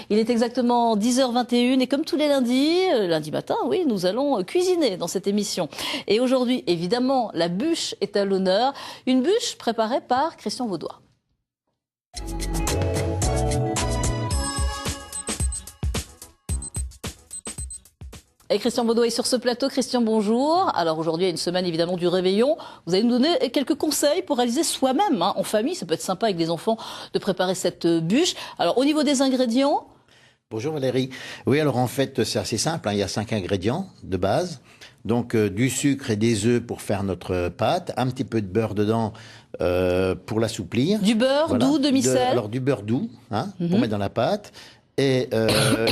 Il est exactement 10h21 et comme tous les lundis matin, oui, nous allons cuisiner dans cette émission. Et aujourd'hui, évidemment, la bûche est à l'honneur. Une bûche préparée par Christian Vaudois. Et Christian Vaudois est sur ce plateau. Christian, bonjour. Alors aujourd'hui, il y a une semaine évidemment du réveillon. Vous allez nous donner quelques conseils pour réaliser soi-même, en famille. Ça peut être sympa avec les enfants de préparer cette bûche. Alors au niveau des ingrédients... Bonjour Valérie. Oui, alors en fait, c'est assez simple. Il y a 5 ingrédients de base. Donc du sucre et des œufs pour faire notre pâte. Un petit peu de beurre dedans pour l'assouplir. Du beurre doux, demi-sel. Alors du beurre doux pour mettre dans la pâte. Et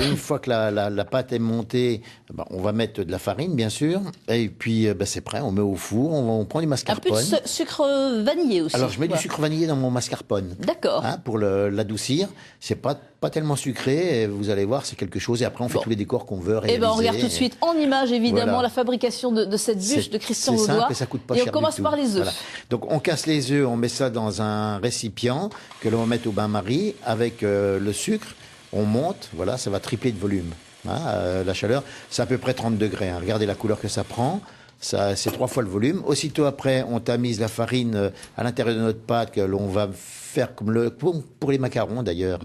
une fois que la pâte est montée, on va mettre de la farine, bien sûr. Et puis, c'est prêt, on met au four, on prend du mascarpone. Un peu de sucre vanillé aussi. Alors, je mets du sucre vanillé dans mon mascarpone. D'accord. Pour l'adoucir. C'est pas tellement sucré, et vous allez voir, c'est quelque chose. Et après, on fait tous les décors qu'on veut réaliser. Et on regarde tout de suite en image, évidemment, la fabrication de cette bûche de Christian Vaudois. C'est simple et ça coûte pas cher du tout. Et on commence par les œufs. Voilà. Donc, on casse les œufs, on met ça dans un récipient que l'on va mettre au bain-marie avec le sucre. On monte, voilà, ça va tripler de volume. La chaleur, c'est à peu près 30 degrés. Regardez la couleur que ça prend. C'est 3 fois le volume. Aussitôt après, on tamise la farine à l'intérieur de notre pâte que l'on va faire comme pour les macarons d'ailleurs.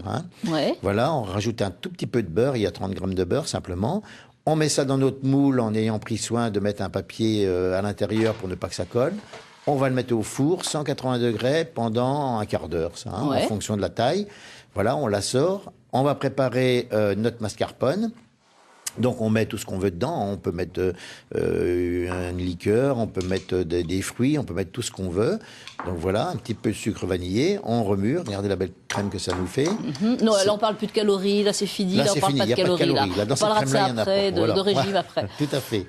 Ouais. Voilà, on rajoute un tout petit peu de beurre. Il y a 30 grammes de beurre simplement. On met ça dans notre moule en ayant pris soin de mettre un papier à l'intérieur pour ne pas que ça colle. On va le mettre au four, 180 degrés, pendant un quart d'heure, en fonction de la taille. Voilà, on la sort. On va préparer notre mascarpone. Donc, on met tout ce qu'on veut dedans. On peut mettre une liqueur, on peut mettre des fruits, on peut mettre tout ce qu'on veut. Donc, voilà, un petit peu de sucre vanillé. On remue. Regardez la belle crème que ça nous fait. Non, là, on parle plus de calories. Là, c'est fini. Là, on parle pas de calories. Là, dans on parlera de ça après, de régime après. Tout à fait.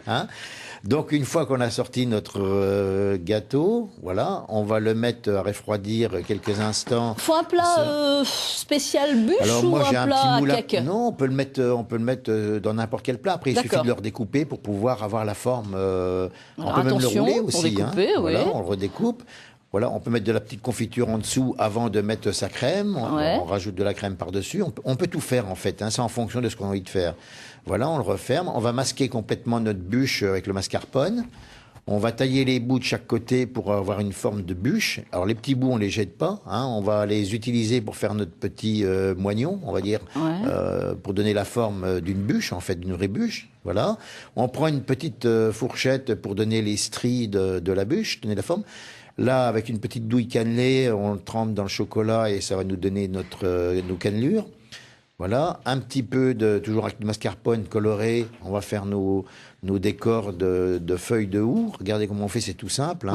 Donc, une fois qu'on a sorti notre gâteau, voilà, on va le mettre à refroidir quelques instants. Faut un plat spécial bûche ou un plat à cake? Non, on peut le mettre dans n'importe quel plat. Après, il suffit de le redécouper pour pouvoir avoir la forme. On peut même le rouler aussi. Découper, voilà, on le redécoupe. Voilà, on peut mettre de la petite confiture en dessous avant de mettre sa crème. On rajoute de la crème par-dessus. On peut tout faire, en fait. C'est en fonction de ce qu'on a envie de faire. Voilà, on le referme. On va masquer complètement notre bûche avec le mascarpone. On va tailler les bouts de chaque côté pour avoir une forme de bûche. Alors, les petits bouts, on les jette pas. On va les utiliser pour faire notre petit moignon, on va dire, pour donner la forme d'une bûche, en fait, d'une vraie bûche. Voilà. On prend une petite fourchette pour donner les stries de la bûche, donner la forme. Là, avec une petite douille cannelée, on le trempe dans le chocolat et ça va nous donner nos cannelures. Voilà, un petit peu toujours avec du mascarpone coloré, on va faire nos décors de feuilles de houx. Regardez comment on fait, c'est tout simple.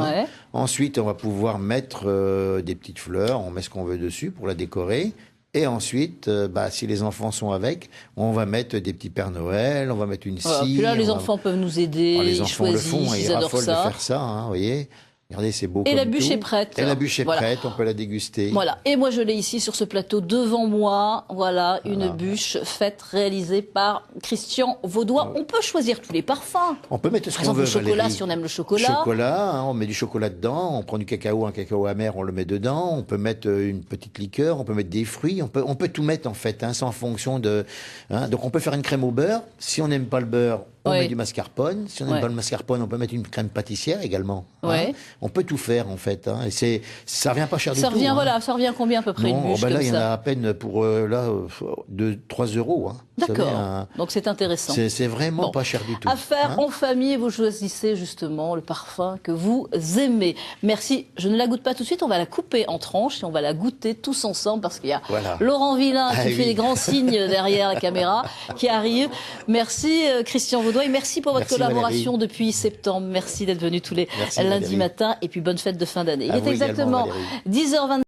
Ensuite, on va pouvoir mettre des petites fleurs, on met ce qu'on veut dessus pour la décorer. Et ensuite, si les enfants sont avec, on va mettre des petits Pères Noël, on va mettre une scie. Puis là, les enfants peuvent nous aider, les enfants ils le font, ils adorent ça. De faire ça, vous voyez. Regardez, c'est beau. Et la bûche est prête. Et la bûche est prête, on peut la déguster. Voilà. Et moi, je l'ai ici sur ce plateau devant moi. Voilà, une bûche faite, réalisée par Christian Vaudois. On peut choisir tous les parfums. On peut mettre ce qu'on veut. Par exemple, le chocolat, si on aime le chocolat. Chocolat, on met du chocolat dedans. On prend du cacao, un cacao amer, on le met dedans. On peut mettre une petite liqueur. On peut mettre des fruits. On peut tout mettre en fait. C'est en fonction de. Donc, on peut faire une crème au beurre. Si on n'aime pas le beurre, on met du mascarpone. Si on n'aime pas le mascarpone, on peut mettre une crème pâtissière également. On peut tout faire en fait. Et ça revient pas cher du tout. Ça revient combien à peu près une bûche là, il y en a à peine pour 3 euros. D'accord. Donc c'est intéressant. C'est vraiment pas cher du tout. À faire en famille, vous choisissez justement le parfum que vous aimez. Merci. Je ne la goûte pas tout de suite. On va la couper en tranches et on va la goûter tous ensemble parce qu'il y a Laurent Villain qui fait les grands signes derrière la caméra qui arrive. Merci Christian Vaudois et merci pour votre collaboration Valérie. Depuis septembre. Merci d'être venu tous les lundis matin et puis bonne fête de fin d'année. Il est exactement 10h22.